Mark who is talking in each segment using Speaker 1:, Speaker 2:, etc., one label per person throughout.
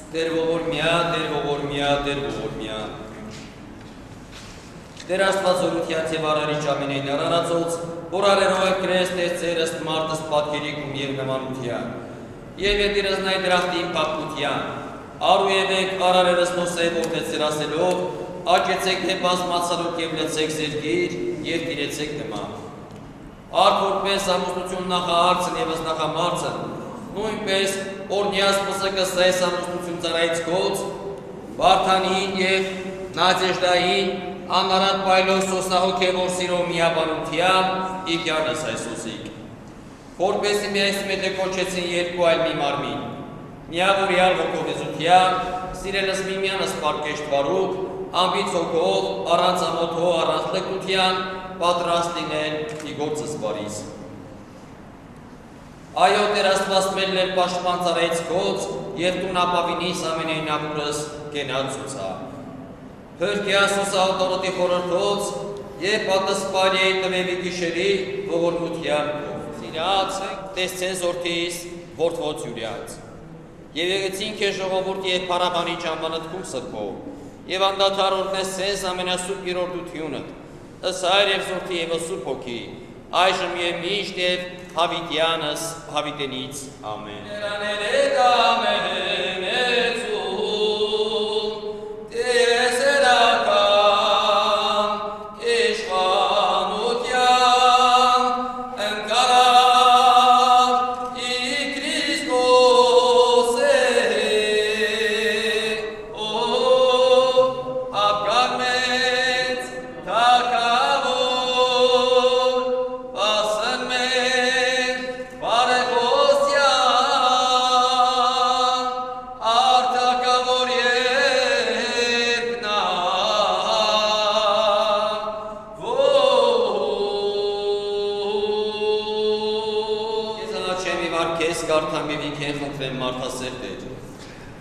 Speaker 1: Դեր ողորմյա, Դեր ողորմյա։ Դեր Աստվածօրությանց եւ Արարիչ ամենայն արարածոց, որ արերով է կրես տեսեր ըստ մարդս պատկերիկում եւ նմանության, եւ ետիրս նայ դրախտին պապության, արու եք արարերս նոսեւ օրդեցեր ասելով, աճեցեք թե բազմացալուկ եւ լեցեք զերգիր եւ տիրեցեք նման։ Արդ որպես ամուսնություն նախահարցն եւս նախամարցն, նույնպես օրնյաս պսակս այս ամուսնություն ծարայից կոց, Վարդանին եւ Նադեժդային անարատ պայլով սոսնահոգևոր սիրով միաբանությամբ իգյանս այսոսիկ։ Որպեսի միայս մետը կոչեցին երկու այլ մի մարմին, միավորյալ հոգովեզության, սիրելս միմյանս պարկեշտ վարուկ, ամբից հոգով, առանց ամոթով, առանց լկության, պատրաստ լինեն իգործս բարիս։ Այո Տեր Աստված մեր լեր պաշտպան ծառայից կոց և տուն ապավինիս ամենայն ապուրս կենած ցուցա։ Հրկյա սուսաղտորոտի խորորդոց և պատսպարի տվևի գիշերի ողորմությամբ սիրած տեսցեն զորդիս որդվոց յուրյաց։ Եվ եղեցին քեզ ժողովուրդ և պարաբանի ճամբանըտքում սրբով և անդադար օրնեսես ամենասուրբ երորդությունը ըսայր և զորդի և սուրբ հոգի այժմ և միշտ և հավիտյանս հավիտենից ամեն։ Երաներեք ամեն էծում տեսերական իշխանության ընկարար ի Քրիստոս է ապկար մեծ թագավոր ասն մեր բարեգոսյան արտակավոր երկնա Ես աղաչեմ իվ արկես կարդամ և ինքեն խնդրեմ մարդասերտեր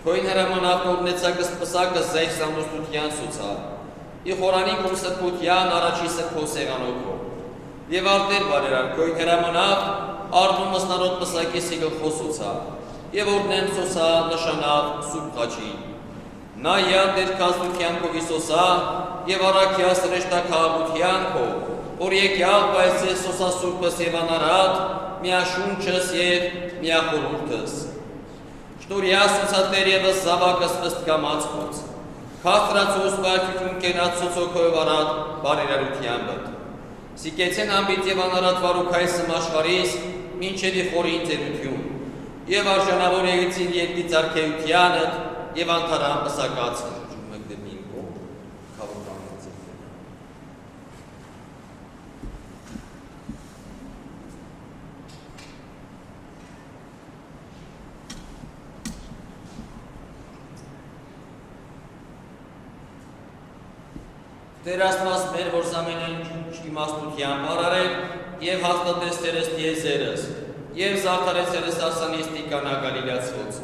Speaker 1: Քոյն հրամանավ կորնեցակս պսակս զայր սամոստության սուցար Ի խորանին կում սրպության առաջի սրպո սեղանոքով Եվ արտեր բարերար քոյն հրամանավ արդումս նարոտ պսակի սիգլ խոսուցա Եվ օրնեմ սոսա նշանավ սուրբ խաչի Նա յան դեր կազդության քով իսոսա Եվ առակյա սրեշտակաղության քով Որ եկյալ պայսես սոսա սուրպս և անարատ Միաշունչս և միախորուրդս Շտորյա սուցատեր եվս զավակս ըստկամած կոց Քաստրացուս բարկություն կենած սոցոքով արատ բարերարությանբըտ Սիկեցեն ամբիտ և անարատ վարուքայսմ աշխարիս մինչևի խորին ձերություն Եվ արժանավոր եղեցին երկի ծարքեությանըտ և անթարան պսակացն Տեր Աստված մեր, որ զամենայն իմաստության բարարել և հաստատեցերս տիեզերս և զարդարեցերս ասանիս տիկանա գալիլացվոց։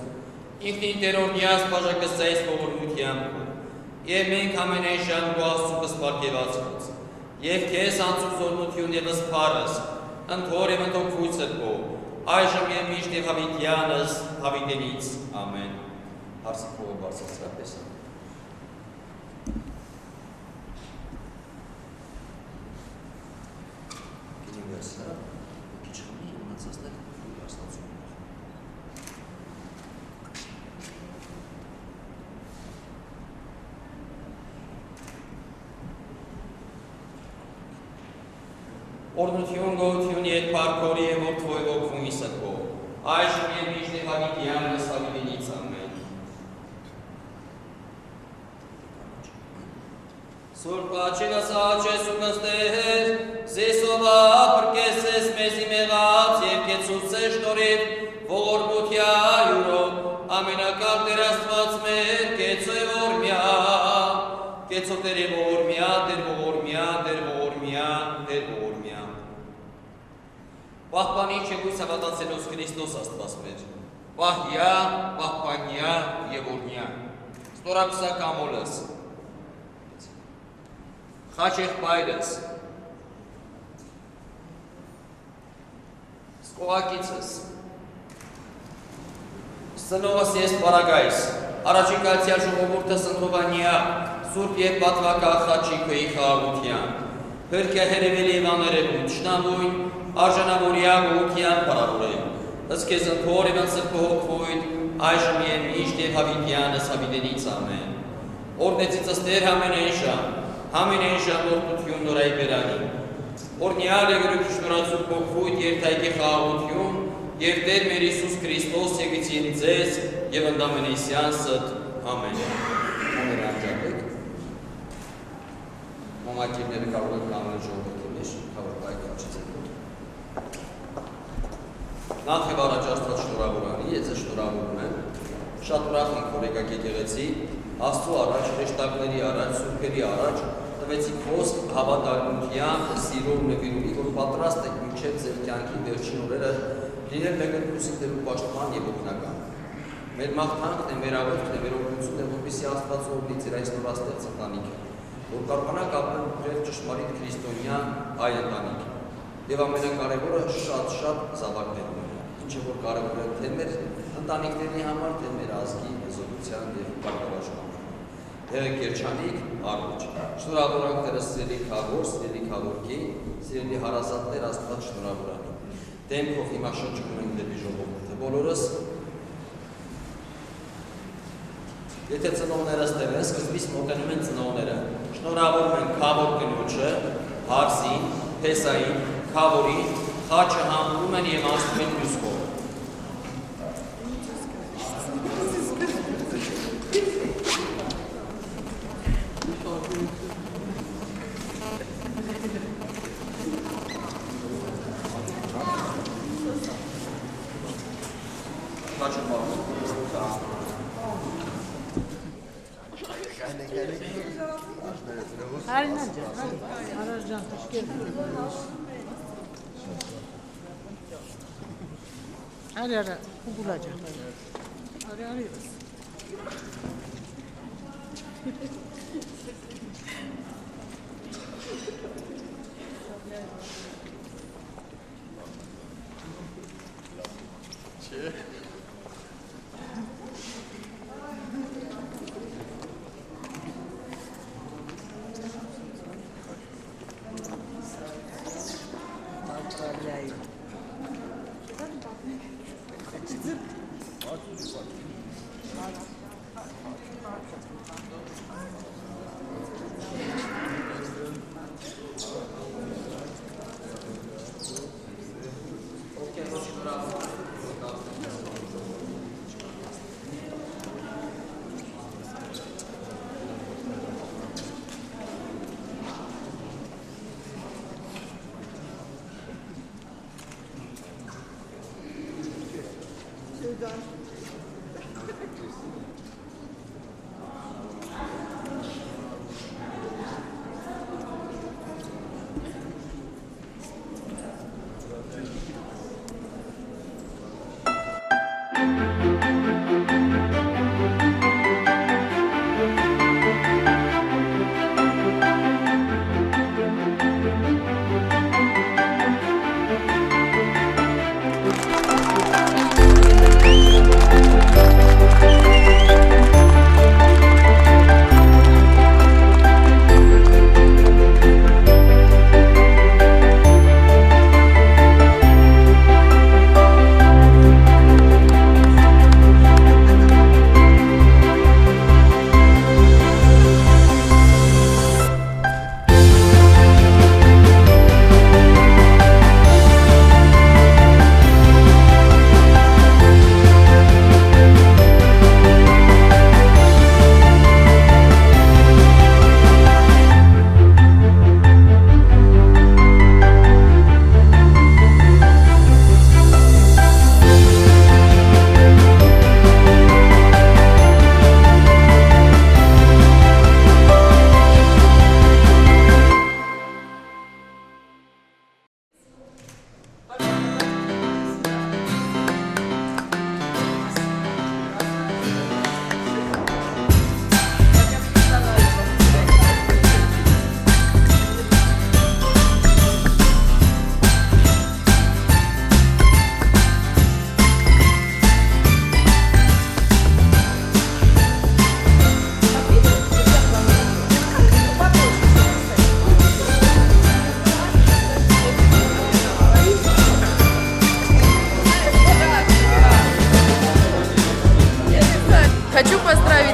Speaker 1: Ինքնին Տեր օրնյաս բաժակսայիս ողորմությամբ և մենք ամենայն շան գոհասուկս պարգևացվոց և քեզ անցուկ զորմություն և սպարս, ընդհոր և ընդոքվույց սրբով, այժմ և միշտ և հավիտյանս հավիտենից, ամեն։ Հարսի փողը բարձրացրապես ամեն։ Օրնություն գողություն ետ պարկորի և որ թվոյ ոգվում իսրկով, այժմ և միշտ և հավիտյան նստավիվինից ամեն։ Սուրբ աչելաս աչես ու կստեր, զեսովա պրկեսես մեզի մեղած և կեցուց սեշտորիվ, ողորմությա յուրով, ամենակար Տեր Աստված մեր կեցո է ողորմյա, կեցո Տեր է ողորմյա, Տեր ողորմյա, Տեր ողորմյա, Տեր ողորմյա։ Պահպանի չեգույս հավատացելոս Քրիստոս Աստված մեր, պահյա, պահպանյա և օրնյա, ստորապսակ ամոլս, խաչեղ պայրս, սկողակիցս, սնողս ես պարագայս, առաջին կայացյալ ժողովուրդը սնդրովանյա, սուրբ և պատվակա խաչիքոյի խաղաղության, հրկե հերևելի և աներևույթ, շնամույն, արժանավորյա գողության պարավորեմ, հսկեզ ընթոր և ընսրպը հոգվույն, այժմ և միշտ և հավիտյանս հավիտենից ամեն։ Օրնեցից ըստեր համենայն ժամ որդություն նորայի բերանի, օրնյալ է գրուք շնորացուր փոխվույթ երթայքի խաղաղություն, և Տեր մեր Իսուս Քրիստոս եկեցին ձեզ և ընդամենեսյան ստ, ամեն։ Ամեն անջատեք, մոմակիրները կարող են կամեն ժողովորդի մեջ, կավոր բայկաչից են։ Նախ և առաջ Աստված շնորհավորանի, ես շնորհավորում եմ, շատ ուրախ ենք, որ եկաք եկեղեցի, Աստծու առաջ, հրեշտակների առաջ, սուրբերի առաջ, տվեցիք խոսք հավատարմությամբ, սիրով նվիրումի, որ պատրաստ եք մինչև ձեր կյանքի վերջին օրերը լինել մեկնկուսի դերու պաշտպան և օգնական։ Մեր մաղթանքն է, մեր աղոթքն է, մեր օրհնությունն է, որպեսզի Աստված օրհնի ձեր այս նորաստեղծ ընտանիքը, որ կարողանաք ապրել ճշմարիտ քրիստոնյա այ ընտանիք։ Եվ ամենակարևորը շատ զավակներ ունենալ, ինչը որ կարևոր է թե մեր ընտանիքների համար, թե մեր ազգի հզորության և բարգավաճման համար։ Եղեք երջանիկ, առողջ։ Շնորհավորանք Տերը սիրելի քավոր, սիրելի քավորքի, սիրելի հարազատներ, Աստված շնորհավորանի։ Դեմքով հիմա շնչում ենք դեպի ժողովուրդը բոլորս։ Եթե ծնողներս տևեն, սկզբից մոտենում են ծնողները։ Շնորհավորում են քավոր կնոջը, հարսին, փեսային, քավորին, խաչը համբուրում են և անցնում են մյուս կողմը։
Speaker 2: Ara, bulacağım. Arıyoruz.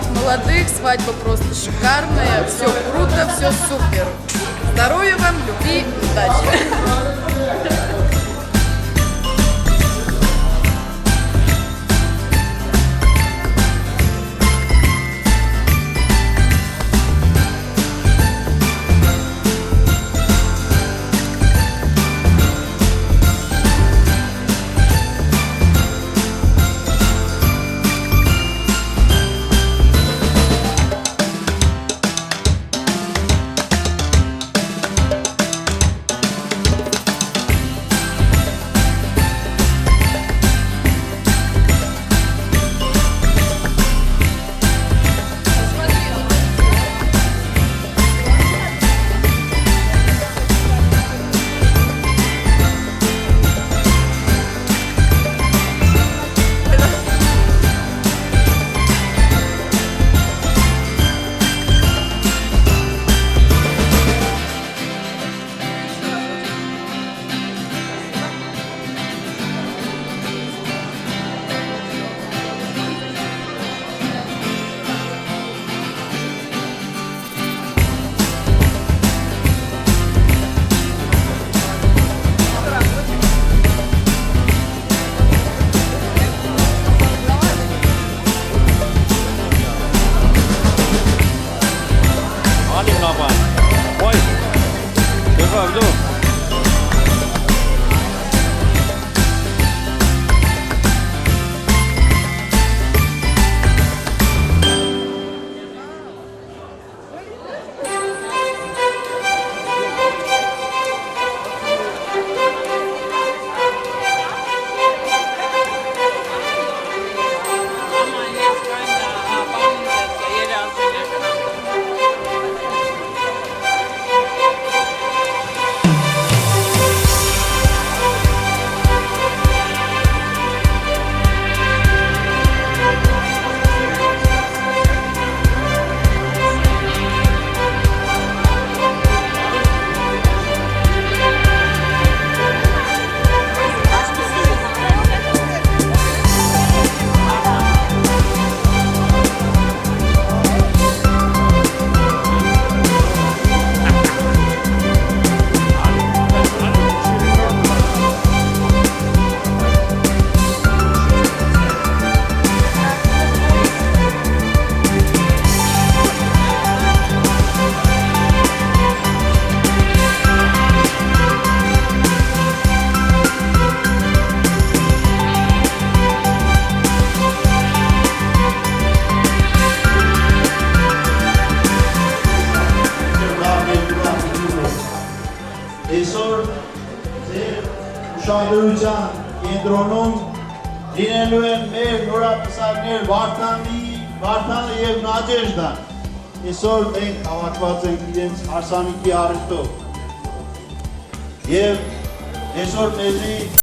Speaker 3: молодых, свадьба просто шикарная, все круто, все супер. Здоровья вам, любви, удачи!
Speaker 4: Ուշադրության կենտրոնում լինելու են մեր նորապսակներ Վարդանը և Նաջեժդան։ Այսօր մենք հավաքված ենք իրենց հարսանիքի առիթով։ Եվ այսօր մեզի